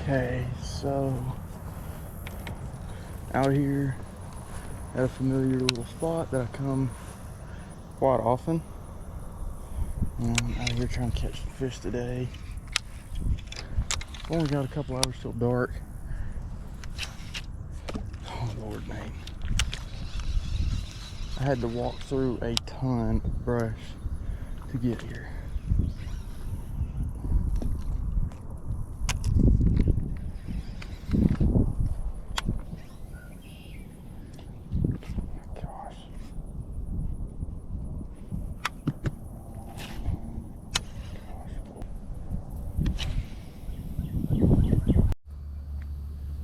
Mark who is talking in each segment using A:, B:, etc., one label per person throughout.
A: Okay, so out here at a familiar little spot that I come quite often. Out here trying to catch some fish today. Only got a couple hours till dark. Oh Lord, man. I had to walk through a ton of brush to get here.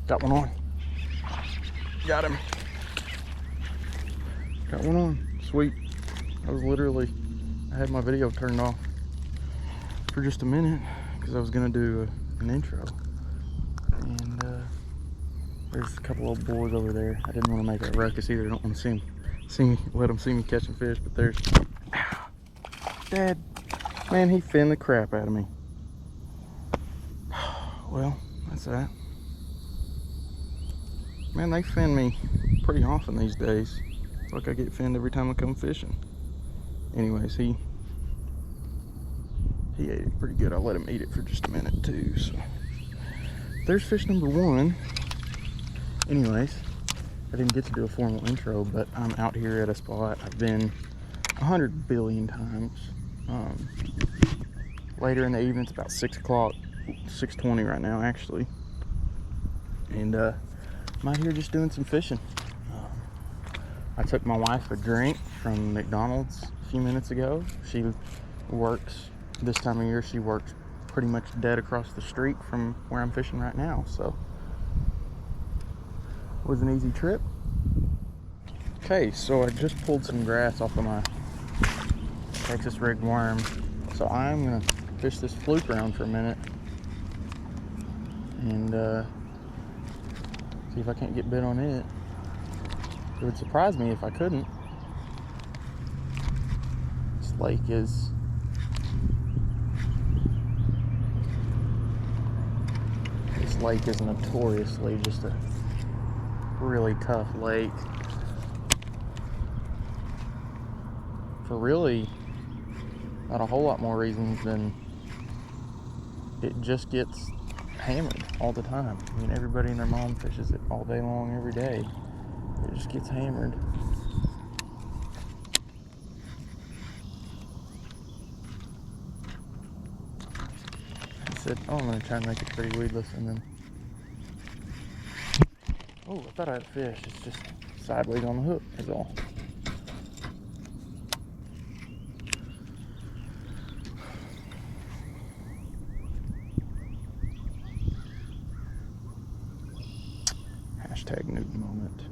A: Got one on. Got him. Got one on. Sweet. I had my video turned off for just a minute because I was gonna do an intro. And there's a couple old boys over there. I didn't want to make a ruckus either. I don't want to let them see me catching fish. But there's, Dad, man, he finned the crap out of me. Well, that's that. Man, they fin me pretty often these days. It's like I get finned every time I come fishing. Anyways, he ate it pretty good. I'll let him eat it for just a minute too. So there's fish number one. Anyways, I didn't get to do a formal intro, but I'm out here at a spot I've been 100 billion times. Later in the evening, it's about 6 o'clock, 6:20 right now actually. And I'm out here just doing some fishing. I took my wife a drink from McDonald's a few minutes ago. She works, this time of year, she works pretty much dead across the street from where I'm fishing right now. So, it was an easy trip. Okay, so I just pulled some grass off of my Texas rigged worm. So I'm gonna fish this fluke around for a minute and see if I can't get bit on it. It would surprise me if I couldn't. This lake is notoriously just a really tough lake for really not a whole lot more reasons than it just gets hammered all the time. I mean, everybody and their mom fishes it all day long, every day. It just gets hammered. I said, oh, I'm going to try and make it pretty weedless, and then, oh, I thought I had a fish. It's just sideways on the hook is all. Hashtag nude moment.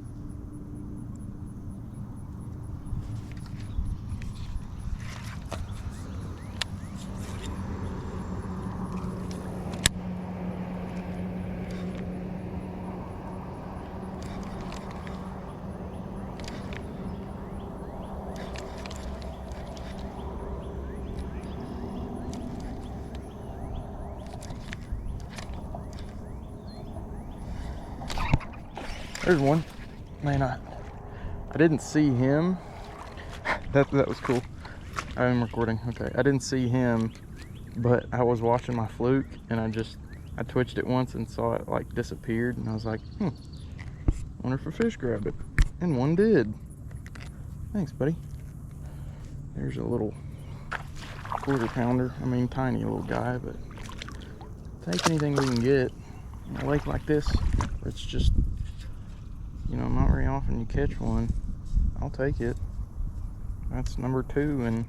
A: There's one. Man, I didn't see him. That was cool. I'm recording. Okay, I didn't see him, but I was watching my fluke and I twitched it once and saw it like disappeared, and I was like, wonder if a fish grabbed it. And one did. Thanks, buddy. There's a little quarter pounder. I mean, tiny little guy, but take anything we can get. In a lake like this, where it's just, you know, not very often you catch one, I'll take it. That's number 2 in,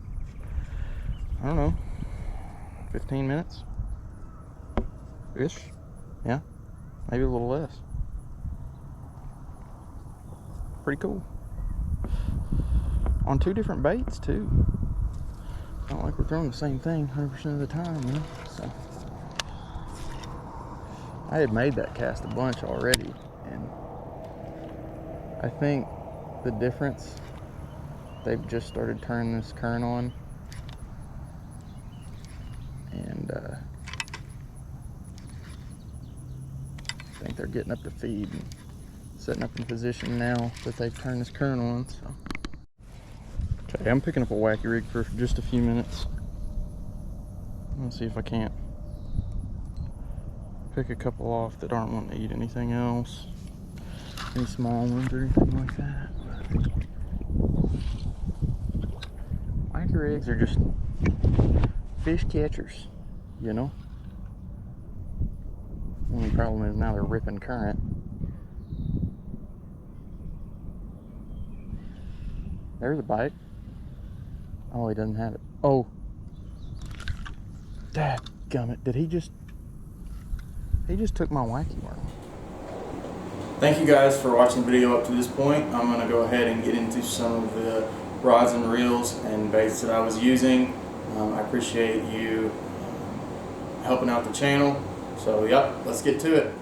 A: I don't know, 15 minutes ish. Yeah, maybe a little less. Pretty cool. On 2 different baits too. Not like we're throwing the same thing 100% of the time, you know? So I had made that cast a bunch already, and I think the difference, they've just started turning this current on, and I think they're getting up to feed and setting up in position now that they've turned this current on. So, okay, I'm picking up a wacky rig for just a few minutes. Let's see if I can't pick a couple off that aren't wanting to eat anything else, any small ones or anything like that. Wacky rigs are just fish catchers, you know. Only problem is now they're ripping current. There's a bite. Oh, he doesn't have it. Oh, dadgummit! Did he just took my wacky worm. Thank you guys for watching the video up to this point. I'm going to go ahead and get into some of the rods and reels and baits that I was using. I appreciate you helping out the channel. So yep, let's get to it.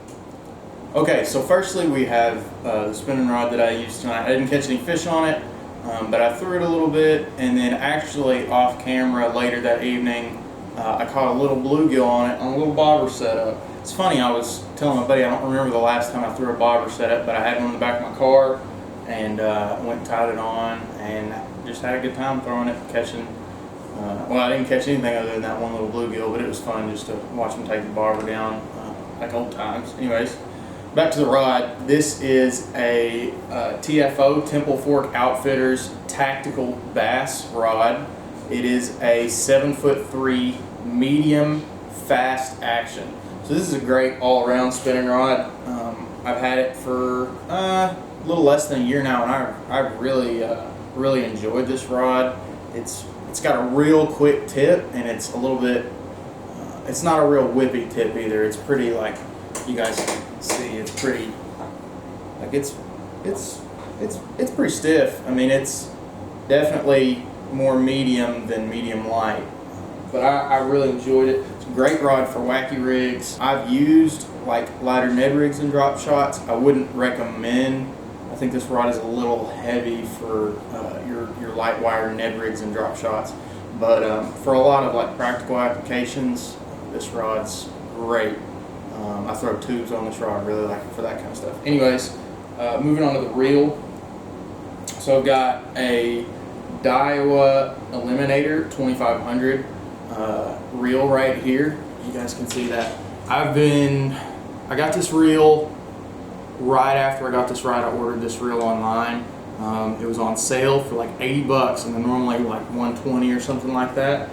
A: Okay, so firstly we have the spinning rod that I used tonight. I didn't catch any fish on it, but I threw it a little bit, and then actually off camera later that evening I caught a little bluegill on it on a little bobber setup. It's funny, I was telling my buddy I don't remember the last time I threw a bobber setup, but I had one in the back of my car and went and tied it on and just had a good time throwing it, catching. Well, I didn't catch anything other than that one little bluegill, but it was fun just to watch him take the bobber down like old times. Anyways, back to the rod. This is a TFO, Temple Fork Outfitters Tactical Bass rod. It is a 7'3" medium fast action. So this is a great all-around spinning rod. I've had it for a little less than a year now, and I've really enjoyed this rod. It's got a real quick tip, and it's a little bit, it's not a real whippy tip either. It's pretty, like you guys can see, it's pretty, like it's pretty stiff. I mean, it's definitely more medium than medium light, but I really enjoyed it. It's a great rod for wacky rigs. I've used like lighter Ned rigs and drop shots. I wouldn't recommend. I think this rod is a little heavy for your light wire Ned rigs and drop shots, but for a lot of like practical applications, this rod's great. I throw tubes on this rod, really like it for that kind of stuff. Anyways, moving on to the reel. So I've got a Daiwa Eliminator 2500 reel right here. You guys can see that. I got this reel right after I got this rod. I ordered this reel online. It was on sale for like 80 bucks, and they're normally like 120 or something like that.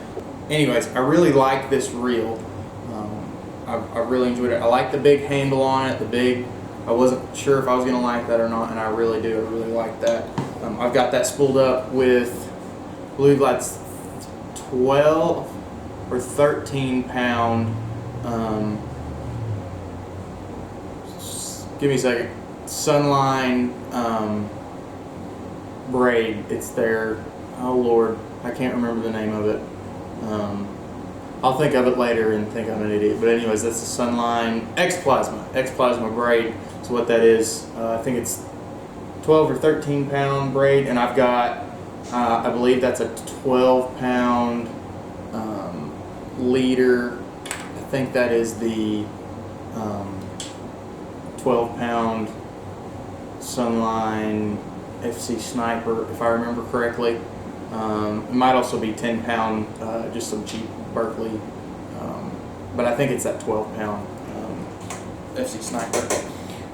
A: Anyways, I really like this reel. I really enjoyed it. I like the big handle on it. I wasn't sure if I was going to like that or not, and I really do. I really like that. I've got that spooled up with, I believe that's 12 or 13 pound, give me a second, Sunline braid. It's their, oh Lord, I can't remember the name of it. I'll think of it later and think I'm an idiot. But anyways, that's the Sunline X-Plasma braid. So what that is, I think it's 12 or 13 pound braid, and I've got, I believe that's a 12 pound leader. I think that is the 12 pound Sunline FC Sniper, if I remember correctly. It might also be 10 pound, just some cheap Berkeley, but I think it's that 12 pound FC Sniper.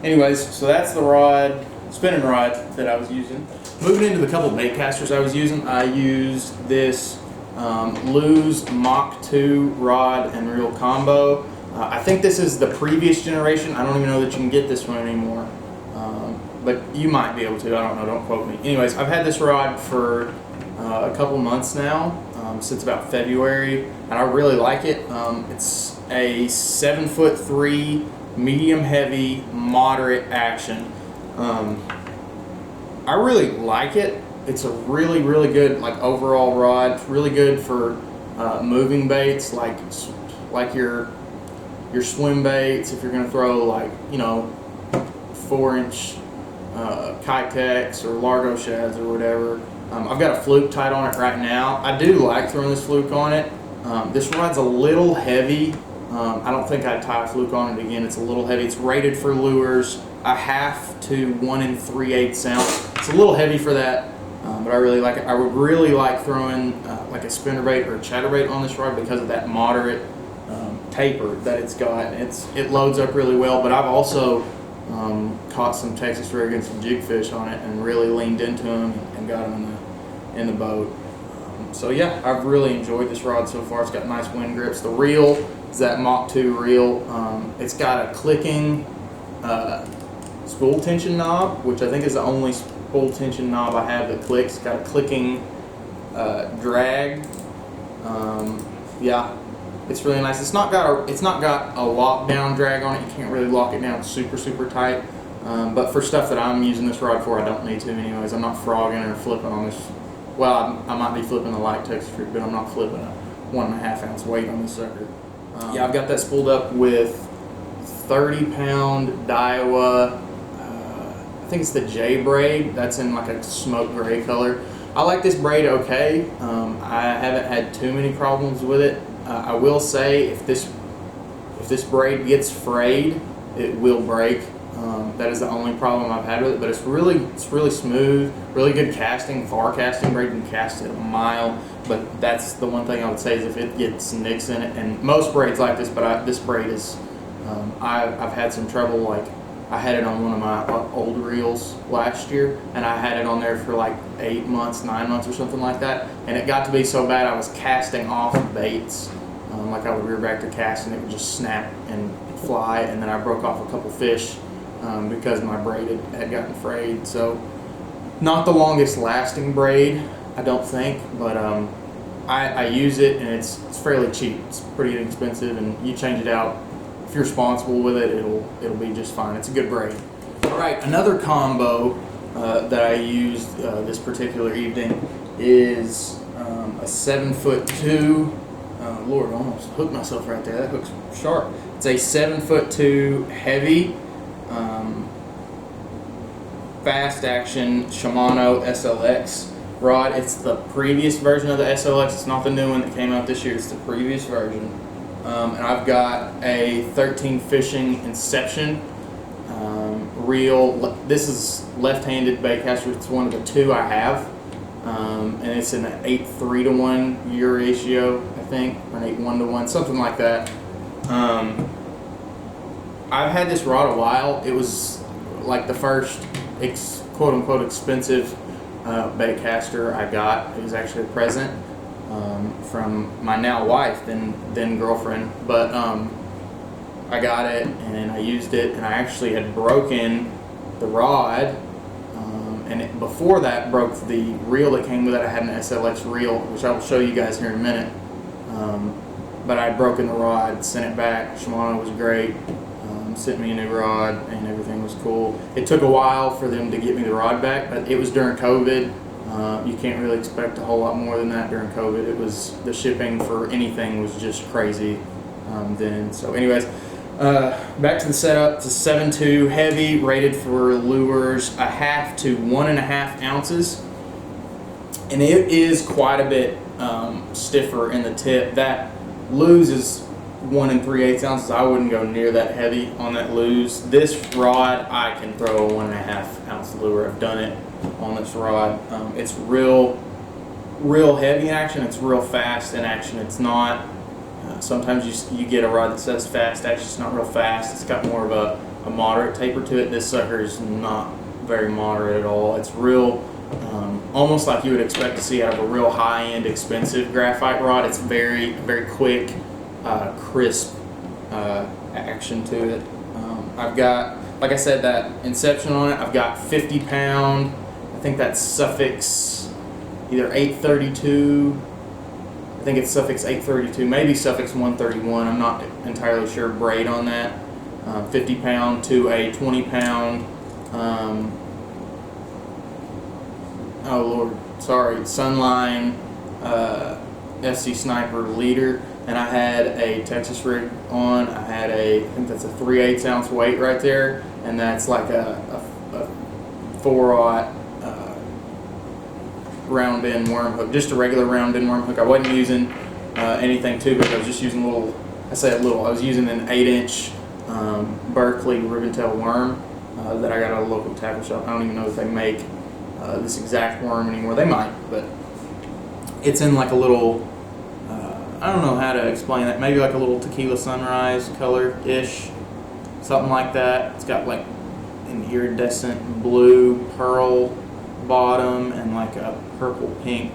A: Anyways, so that's the rod, spinning rod that I was using. Moving into the couple bait casters I was using, I used this Lew's Mach 2 rod and reel combo. I think this is the previous generation. I don't even know that you can get this one anymore, but you might be able to. I don't know, don't quote me. Anyways, I've had this rod for a couple months now, since about February, and I really like it. It's a 7'3", medium heavy, moderate action. I really like it. It's a really good like overall rod. It's really good for moving baits, like your swim baits. If you're gonna throw, like, you know, 4-inch Kitex or Largo shads or whatever. I've got a fluke tied on it right now. I do like throwing this fluke on it. This rod's a little heavy I don't think I'd tie a fluke on it again. It's a little heavy. It's rated for lures a 1/2 to 1 3/8 ounce. It's a little heavy for that, but I really like it. I would really like throwing like a spinnerbait or a chatterbait on this rod because of that moderate taper that it's got. It loads up really well, but I've also caught some Texas rig and some jigfish on it and really leaned into them and got them in the boat. So yeah, I've really enjoyed this rod so far. It's got nice wind grips. The reel is that Mach 2 reel. It's got a clicking spool tension knob, which I think is the only spool tension knob I have that clicks. It's got a clicking drag. Yeah, it's really nice. It's not got a lockdown drag on it. You can't really lock it down super tight. But for stuff that I'm using this rod for, I don't need to anyways. I'm not frogging or flipping on this. Well, I might be flipping the light Texas rig, but I'm not flipping a 1.5 ounce weight on this sucker. Yeah, I've got that spooled up with 30-pound Daiwa. I think it's the J braid. That's in like a smoke gray color. I like this braid okay. I haven't had too many problems with it. I will say if this braid gets frayed, it will break. That is the only problem I've had with it, but it's really smooth, really good casting, far casting braid. You can cast it a mile, but that's the one thing I would say is if it gets nicks in it, and most braids like this, but this braid is, I've had some trouble. Like I had it on one of my old reels last year, and I had it on there for like 8 months, 9 months or something like that, and it got to be so bad I was casting off baits. Like I would rear back to cast and it would just snap and fly, and then I broke off a couple fish because my braid had gotten frayed. So not the longest lasting braid, I don't think, but I use it and it's fairly cheap. It's pretty inexpensive, and you change it out. If you're responsible with it, it'll be just fine. It's a good braid. All right, another combo that I used this particular evening is a 7'2". Lord, I almost hooked myself right there. That hook's sharp. It's a 7'2" heavy, fast action Shimano SLX rod. It's the previous version of the SLX. It's not the new one that came out this year. It's the previous version. And I've got a 13 Fishing Inception reel. This is left-handed baitcaster. It's one of the two I have. And it's in an 8:3-to-1 year ratio, I think, or an 8:1-to-1, something like that. I've had this rod a while. It was like the first quote-unquote expensive baitcaster I got. It was actually a present from my now wife, then girlfriend. But I got it and I used it, and I actually had broken the rod. And before that, broke the reel that came with it. I had an SLX reel, which I will show you guys here in a minute. But I had broken the rod, sent it back. Shimano was great, sent me a new rod, and everything was cool. It took a while for them to get me the rod back, but it was during COVID. You can't really expect a whole lot more than that during COVID. It was, the shipping for anything was just crazy then. So anyways, back to the setup. It's a 7'2" heavy, rated for lures a 1/2 to 1.5 ounces, and it is quite a bit stiffer in the tip. That lose is 1 3/8 ounces. I wouldn't go near that heavy on that lose. This rod, I can throw a 1.5 ounce lure. I've done it on this rod. It's real heavy in action. It's real fast in action. It's not. Sometimes you get a rod that says fast action. It's not real fast. It's got more of a moderate taper to it. This sucker is not very moderate at all. It's real, almost like you would expect to see out of a real high-end, expensive graphite rod. It's very quick, crisp action to it. I've got, like I said, that Inception on it. I've got 50-pound. I think that's Suffix either 832. I think it's Suffix 832, maybe Suffix 131. I'm not entirely sure braid on that. 50-pound to a 20-pound. Oh Lord, sorry, Sunline FC Sniper leader, and I had a Texas rig on. I had I think that's a 3/8 ounce weight right there, and that's like a 4/0 round bend worm hook, just a regular round bend worm hook. I wasn't using anything too big. I was just using little I say a little, I was using an 8-inch Berkeley ribbon tail worm that I got at a local tackle shop. I don't even know if they make this exact worm anymore. They might, but it's in like a little, I don't know how to explain that, maybe like a little tequila sunrise color-ish, something like that. It's got like an iridescent blue pearl bottom and like a purple pink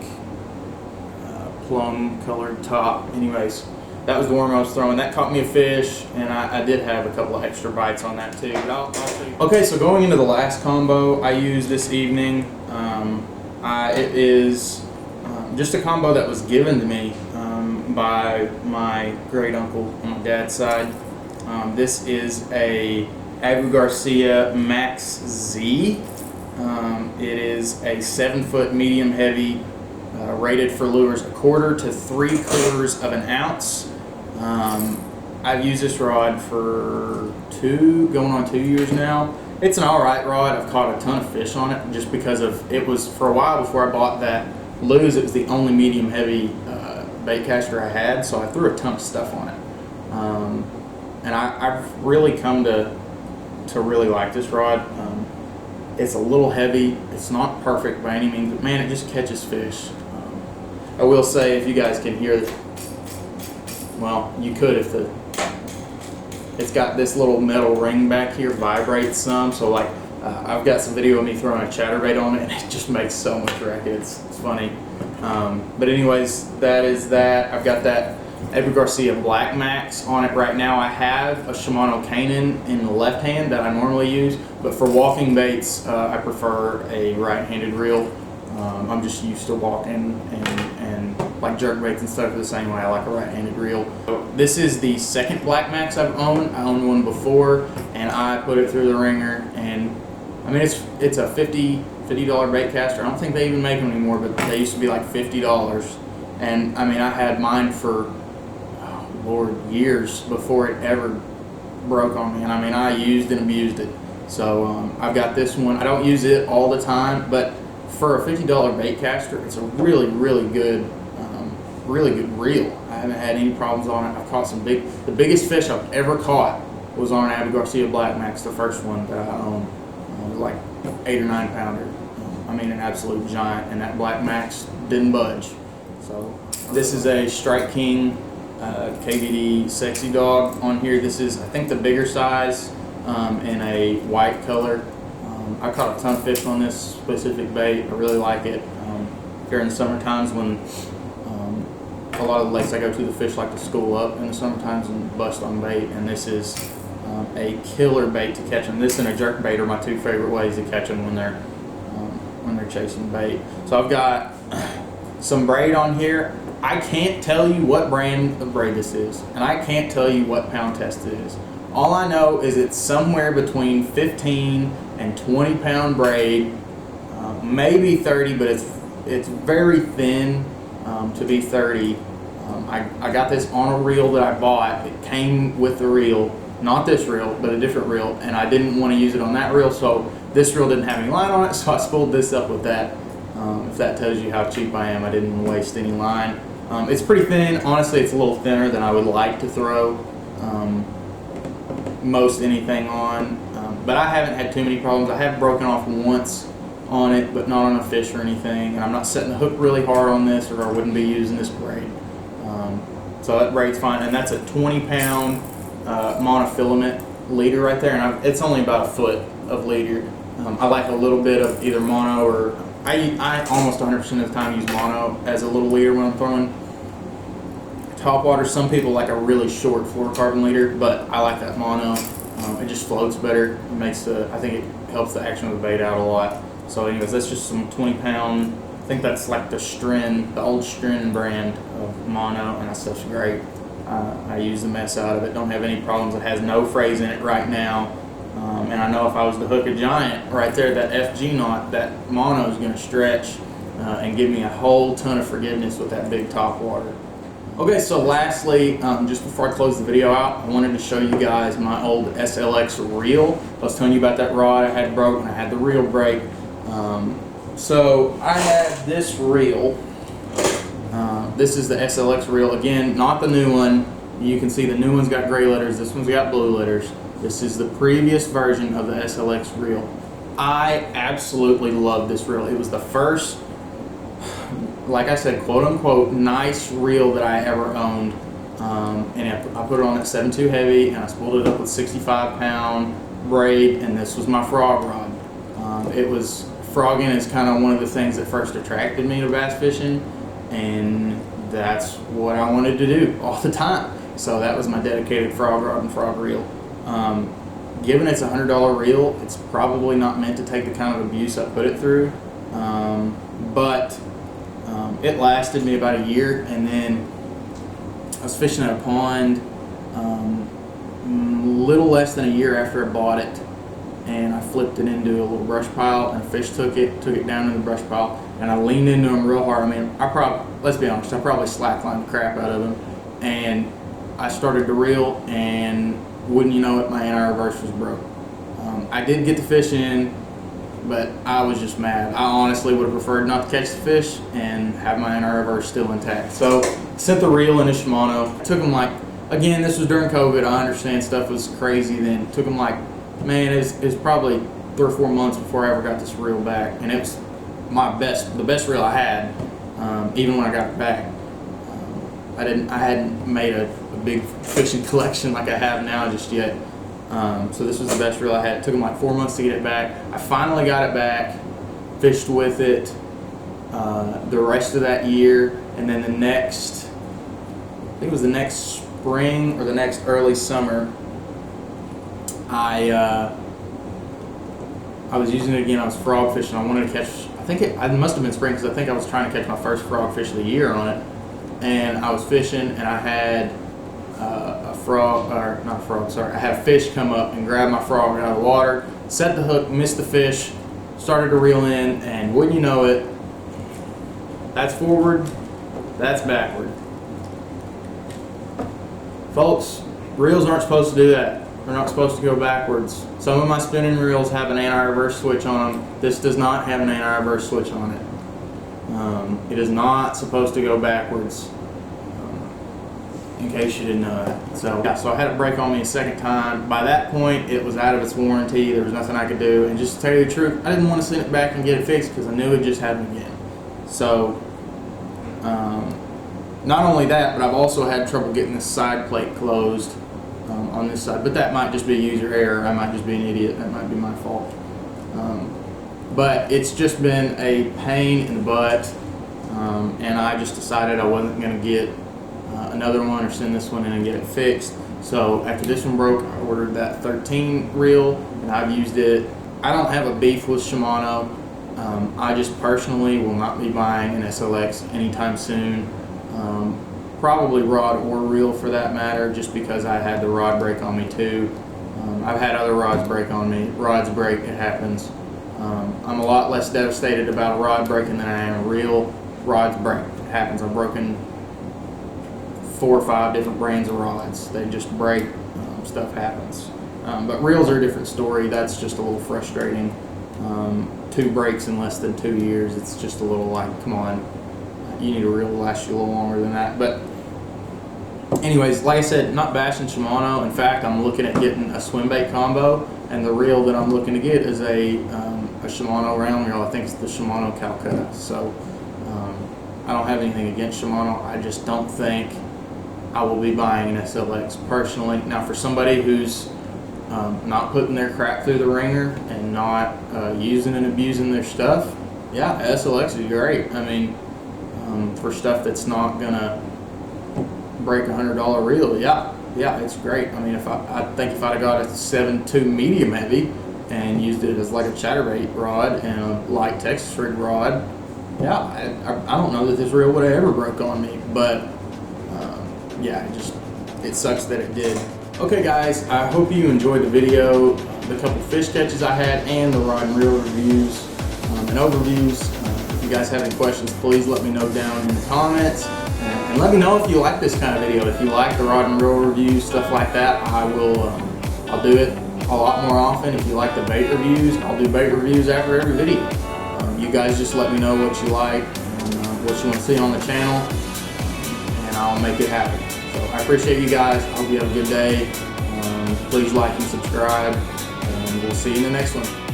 A: plum colored top. Anyways, that was the worm I was throwing. That caught me a fish, and I did have a couple of extra bites on that too. But I'll show you. Okay, so going into the last combo I used this evening, it is just a combo that was given to me by my great uncle on my dad's side. This is a Abu Garcia Max Z. It is a 7-foot medium heavy, rated for lures 1/4 to 3/4 of an ounce. I've used this rod for going on 2 years now. It's an alright rod. I've caught a ton of fish on it just because it was, for a while before I bought that Lew's, it was the only medium heavy bait caster I had, so I threw a ton of stuff on it. And I've really come to really like this rod. It's a little heavy. It's not perfect by any means, but man, it just catches fish. I will say, if you guys can hear it, well, you could if it's got this little metal ring back here, vibrates some, so like I've got some video of me throwing a chatterbait on it, and it just makes so much racket. It's funny. But anyways, that is that. I've got that Abu Garcia Black Max on it right now. I have a Shimano Canon in the left hand that I normally use, but for walking baits, I prefer a right-handed reel. I'm just used to walking and like jerk baits and stuff the same way. I like a right-handed reel. So this is the second Black Max I've owned. I owned one before, and I put it through the ringer, and I mean it's a $50 bait caster. I don't think they even make them anymore, but they used to be like $50. And I mean, I had mine for, oh Lord, years before it ever broke on me. And I mean, I used and abused it. So I've got this one. I don't use it all the time, but for a $50 bait caster, it's a really, really good reel. I haven't had any problems on it. I've caught the biggest fish I've ever caught was on an Abu Garcia Black Max, the first one that I owned. It was like 8 or 9 pounder. I mean, an absolute giant, and that Black Max didn't budge. So this is a Strike King KVD Sexy Dog on here. This is, I think, the bigger size in a white color. I caught a ton of fish on this specific bait. I really like it. During the summer times when a lot of the lakes I go to, the fish like to school up in the summer times and bust on bait, and this is a killer bait to catch them. This and a jerk bait are my two favorite ways to catch them when they're chasing bait. So I've got some braid on here. I can't tell you what brand of braid this is, and I can't tell you what pound test it is. All I know is it's somewhere between 15 and 20 pound braid, maybe 30, but it's very thin to be 30. I got this on a reel that I bought. It came with the reel, not this reel, but a different reel, and I didn't want to use it on that reel, so this reel didn't have any line on it, so I spooled this up with that. If that tells you how cheap I am, I didn't waste any line. It's pretty thin. Honestly, it's a little thinner than I would like to throw most anything on, but I haven't had too many problems. I have broken off once on it, but not on a fish or anything, and I'm not setting the hook really hard on this, or I wouldn't be using this braid. So that braid's fine, and that's a 20-pound monofilament leader right there, and it's only about a foot of leader. I like a little bit of either mono, or I almost 100% of the time use mono as a little leader when I'm throwing topwater. Some people like a really short fluorocarbon leader, but I like that mono. It just floats better. It makes I think it helps the action of the bait out a lot. So anyways, that's just some 20-pound. I think that's like the Strin, the old Strin brand of mono, and that stuff's great. I use the mess out of it. Don't have any problems. It has no frays in it right now. And I know if I was to hook a giant right there, that FG knot, that mono is going to stretch and give me a whole ton of forgiveness with that big top water. Okay, so lastly, just before I close the video out, I wanted to show you guys my old SLX reel. I was telling you about that rod I had broken. I had the reel break. So I had this reel. This is the SLX reel. Again, not the new one. You can see the new one's got gray letters, this one's got blue letters. This is the previous version of the SLX reel. I absolutely love this reel. It was the first, like I said, quote unquote, nice reel that I ever owned. And I put it on at 7.2 heavy, and I spooled it up with 65-pound braid, and this was my frog rod. Frogging is kind of one of the things that first attracted me to bass fishing, and that's what I wanted to do all the time. So that was my dedicated frog rod and frog reel. Given it's a $100 reel, it's probably not meant to take the kind of abuse I put it through, but it lasted me about a year, and then I was fishing at a pond little less than a year after I bought it, and I flipped it into a little brush pile, and a fish took it down in the brush pile, and I leaned into him real hard. I mean, let's be honest, I probably slacklined the crap out of him, and I started to reel, and wouldn't you know it, my anti-reverse was broke. I did get the fish in, but I was just mad. I honestly would have preferred not to catch the fish and have my anti-reverse still intact. So sent the reel in a Shimano. It took them like, again, this was during COVID. I understand stuff was crazy then. It took them like, man, it was probably 3 or 4 months before I ever got this reel back, and it was the best reel I had, even when I got it back. I hadn't made a big fishing collection like I have now just yet. So this was the best reel I had. It took them like 4 months to get it back. I finally got it back, fished with it the rest of that year, and then the next, I think it was the next spring or the next early summer, I was using it again. I was frog fishing. I wanted to catch, it must have been spring, because I think I was trying to catch my first frog fish of the year on it. And I was fishing, and I had I had a fish come up and grab my frog out of the water, set the hook, missed the fish, started to reel in, and wouldn't you know it, that's forward, that's backward. Folks, reels aren't supposed to do that. They're not supposed to go backwards. Some of my spinning reels have an anti-reverse switch on them. This does not have an anti-reverse switch on it. It is not supposed to go backwards, in case you didn't know that. So I had it break on me a second time. By that point, it was out of its warranty. There was nothing I could do. And just to tell you the truth, I didn't want to send it back and get it fixed, because I knew it just happened again. So not only that, but I've also had trouble getting this side plate closed on this side. But that might just be user error. I might just be an idiot. That might be my fault. But it's just been a pain in the butt, and I just decided I wasn't going to get another one or send this one in and get it fixed. So after this one broke, I ordered that 13 reel, and I've used it. I don't have a beef with Shimano. I just personally will not be buying an SLX anytime soon. Probably rod or reel for that matter, just because I had the rod break on me too. I've had other rods break on me. Rods break, it happens. I'm a lot less devastated about a rod breaking than I am a reel. Rods break, it happens. I've broken 4 or 5 different brands of rods. They just break, stuff happens. But reels are a different story. That's just a little frustrating. 2 breaks in less than 2 years, it's just a little like, come on, you need a reel to last you a little longer than that. But anyways, like I said, not bashing Shimano. In fact, I'm looking at getting a swim bait combo, and the reel that I'm looking to get is a Shimano round reel. I think it's the Shimano Calcutta. So I don't have anything against Shimano. I just don't think I will be buying an SLX personally. Now, for somebody who's not putting their crap through the ringer and not using and abusing their stuff, yeah, SLX is great. I mean, for stuff that's not gonna break $100 reel, yeah, it's great. I mean, I think if I'd have got a 7.2 medium heavy and used it as like a chatterbait rod and a light Texas rig rod, yeah, I don't know that this reel would have ever broke on me. But yeah, it sucks that it did. Okay guys, I hope you enjoyed the video, the couple fish catches I had, and the rod and reel reviews and overviews. If you guys have any questions, please let me know down in the comments. And let me know if you like this kind of video. If you like the rod and reel reviews, stuff like that, I'll do it a lot more often. If you like the bait reviews, I'll do bait reviews after every video. You guys just let me know what you like and what you want to see on the channel, and I'll make it happen. So
B: I appreciate you guys. I hope you have a good day. Please like and subscribe, and we'll see you in the next one.